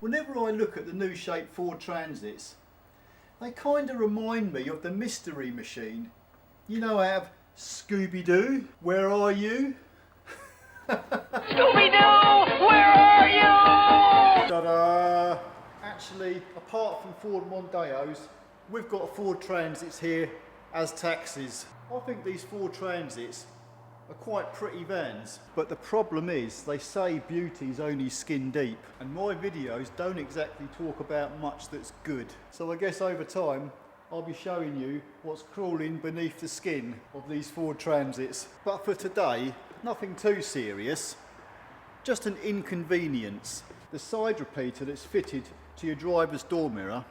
Whenever I look at the new shape Ford Transits, they kind of remind me of the Mystery Machine. You know, I have Scooby-Doo, where are you? Scooby-Doo, where are you? Ta-da! Actually, apart from Ford Mondeos, we've got Ford Transits here as taxis. I think these Ford Transits are quite pretty vans, but the problem is they say beauty's only skin deep, and my videos don't exactly talk about much that's good. So I guess over time I'll be showing you what's crawling beneath the skin of these Ford Transits. But for today, nothing too serious, just an inconvenience. The side repeater that's fitted to your driver's door mirror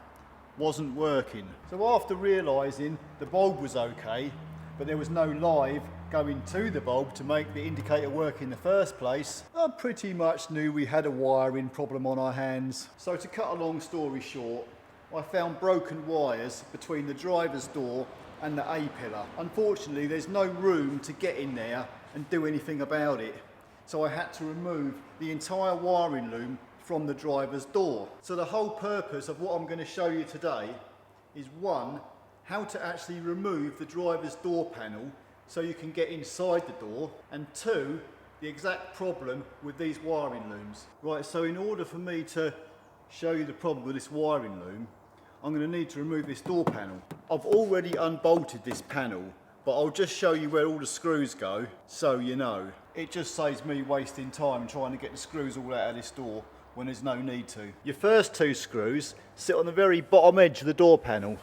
wasn't working. So after realising the bulb was okay, but there was no live going to the bulb to make the indicator work in the first place, I pretty much knew we had a wiring problem on our hands. So to cut a long story short, I found broken wires between the driver's door and the A-pillar. Unfortunately, there's no room to get in there and do anything about it. So I had to remove the entire wiring loom from the driver's door. So the whole purpose of what I'm going to show you today is, one, how to actually remove the driver's door panel so you can get inside the door, and two, the exact problem with these wiring looms. Right, so in order for me to show you the problem with this wiring loom, I'm going to need to remove this door panel. I've already unbolted this panel, but I'll just show you where all the screws go so you know. It just saves me wasting time trying to get the screws all out of this door when there's no need to. Your first two screws sit on the very bottom edge of the door panel.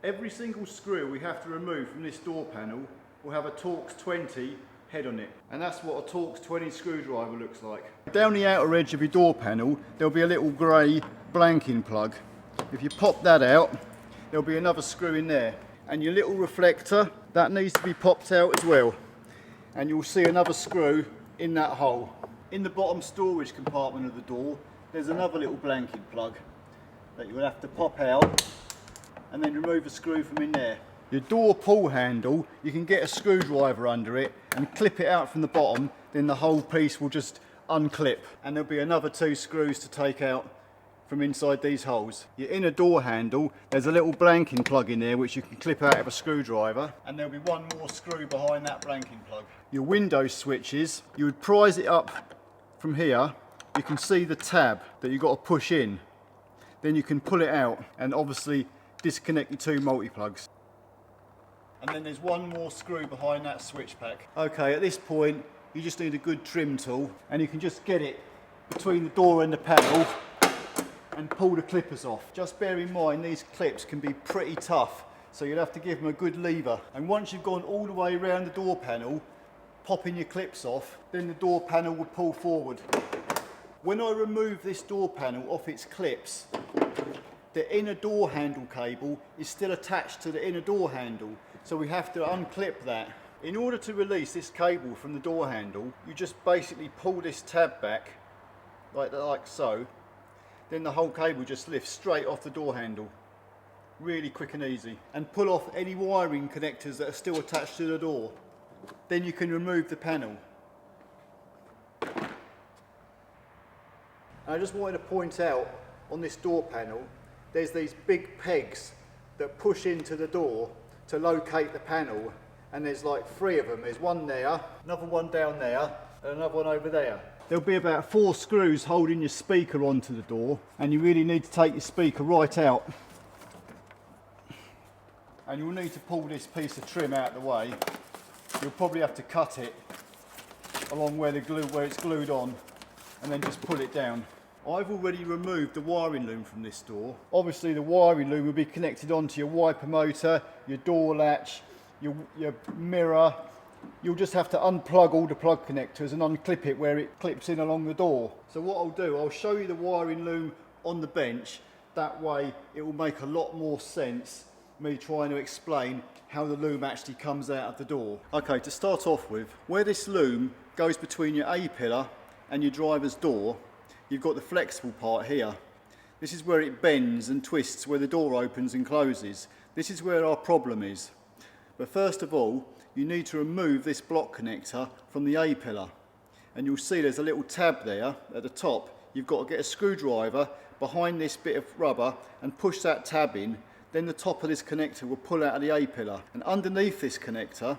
Every single screw we have to remove from this door panel will have a Torx 20 head on it, and that's what a Torx 20 screwdriver looks like. Down the outer edge of your door panel there'll be a little grey blanking plug. If you pop that out, there'll be another screw in there, and your little reflector, that needs to be popped out as well, and you'll see another screw in that hole. In the bottom storage compartment of the door there's another little blanking plug that you'll have to pop out and then remove a screw from in there. Your door pull handle, you can get a screwdriver under it and clip it out from the bottom, then the whole piece will just unclip, and there'll be another two screws to take out from inside these holes. Your inner door handle, there's a little blanking plug in there which you can clip out of a screwdriver, and there'll be one more screw behind that blanking plug. Your window switches, you would prise it up from here, you can see the tab that you've got to push in, then you can pull it out and obviously disconnect your two multi-plugs. And then there's one more screw behind that switch pack. Okay, at this point you just need a good trim tool, and you can just get it between the door and the panel and pull the clippers off. Just bear in mind these clips can be pretty tough, so you'll have to give them a good lever. And once you've gone all the way around the door panel, popping your clips off, then the door panel will pull forward. When I remove this door panel off its clips, the inner door handle cable is still attached to the inner door handle, so we have to unclip that. In order to release this cable from the door handle, you just basically pull this tab back like so, then the whole cable just lifts straight off the door handle. Really quick and easy. And pull off any wiring connectors that are still attached to the door. Then you can remove the panel. I just wanted to point out on this door panel, there's these big pegs that push into the door to locate the panel, and there's like three of them. There's one there, another one down there, and another one over there. There'll be about 4 screws holding your speaker onto the door, and you really need to take your speaker right out. And you'll need to pull this piece of trim out of the way. You'll probably have to cut it along where it's glued on, and then just pull it down. I've already removed the wiring loom from this door. Obviously the wiring loom will be connected onto your wiper motor, your door latch, your mirror. You'll just have to unplug all the plug connectors and unclip it where it clips in along the door. So what I'll do, I'll show you the wiring loom on the bench. That way it will make a lot more sense, me trying to explain how the loom actually comes out of the door. Okay, to start off with, where this loom goes between your A-pillar and your driver's door, you've got the flexible part here. This is where it bends and twists where the door opens and closes. This is where our problem is. But first of all, you need to remove this block connector from the A-pillar. And you'll see there's a little tab there at the top. you've got to get a screwdriver behind this bit of rubber and push that tab in. Then the top of this connector will pull out of the A-pillar. And underneath this connector,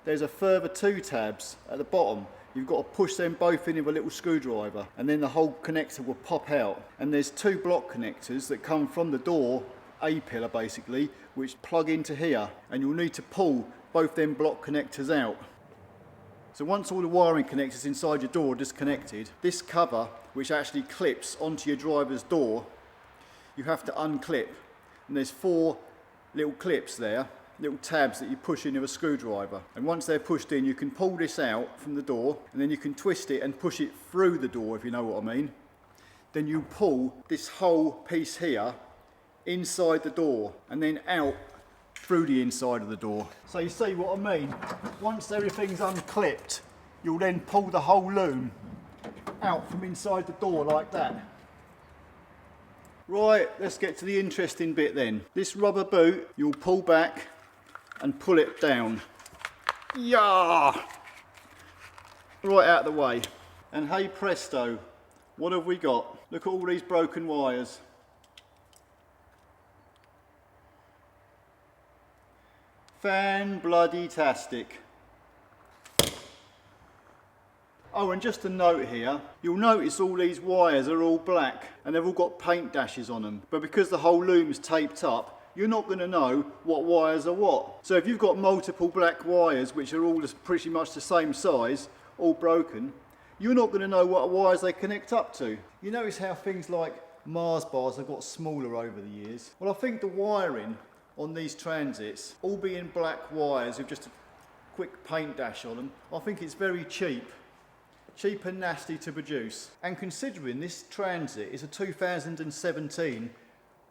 there's a further 2 tabs at the bottom. You've got to push them both in with a little screwdriver, and then the whole connector will pop out. And there's 2 block connectors that come from the door, A-pillar basically, which plug into here, and you'll need to pull both them block connectors out. So once all the wiring connectors inside your door are disconnected, this cover, which actually clips onto your driver's door, you have to unclip. And there's 4 little clips there, little tabs that you push in with a screwdriver. And once they're pushed in, you can pull this out from the door, and then you can twist it and push it through the door, if you know what I mean. Then you pull this whole piece here inside the door, and then out through the inside of the door. So you see what I mean? Once everything's unclipped, you'll then pull the whole loom out from inside the door like that. Right, let's get to the interesting bit then. This rubber boot, you'll pull back and pull it down. Yeah! Right out of the way. And hey presto, what have we got? Look at all these broken wires. Fan-bloody-tastic. Oh, and just a note here, you'll notice all these wires are all black and they've all got paint dashes on them. But because the whole loom's taped up, you're not going to know what wires are what. So if you've got multiple black wires, which are all pretty much the same size, all broken, you're not going to know what wires they connect up to. You notice how things like Mars bars have got smaller over the years? Well, I think the wiring on these transits, all being black wires with just a quick paint dash on them, I think it's very cheap. Cheap and nasty to produce. And considering this transit is a 2017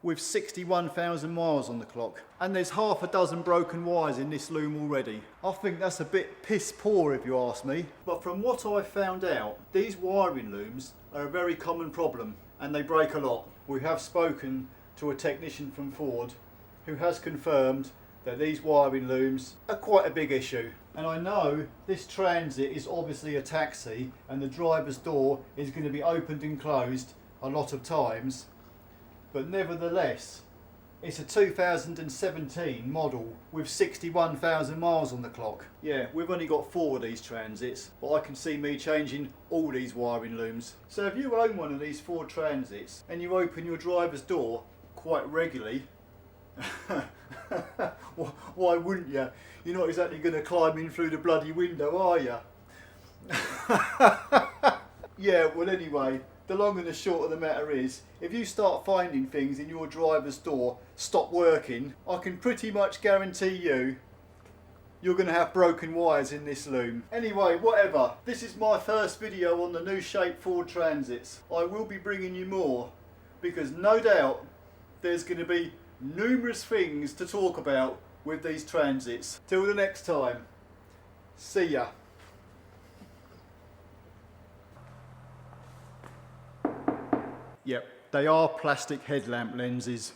with 61,000 miles on the clock, and there's half a dozen broken wires in this loom already, I think that's a bit piss poor if you ask me. But from what I found out, these wiring looms are a very common problem and they break a lot. We have spoken to a technician from Ford who has confirmed that these wiring looms are quite a big issue. And I know this transit is obviously a taxi and the driver's door is going to be opened and closed a lot of times, but nevertheless it's a 2017 model with 61,000 miles on the clock. Yeah, we've only got 4 of these transits, but I can see me changing all these wiring looms. So if you own one of these Ford transits and you open your driver's door quite regularly, why wouldn't you? You're not exactly going to climb in through the bloody window, are you? Yeah, well anyway, the long and the short of the matter is, if you start finding things in your driver's door stop working, I can pretty much guarantee you're going to have broken wires in this loom. Anyway, whatever. This is my first video on the new shape Ford Transits. I will be bringing you more, because no doubt there's going to be numerous things to talk about with these transits. Till the next time, see ya. Yep, they are plastic headlamp lenses.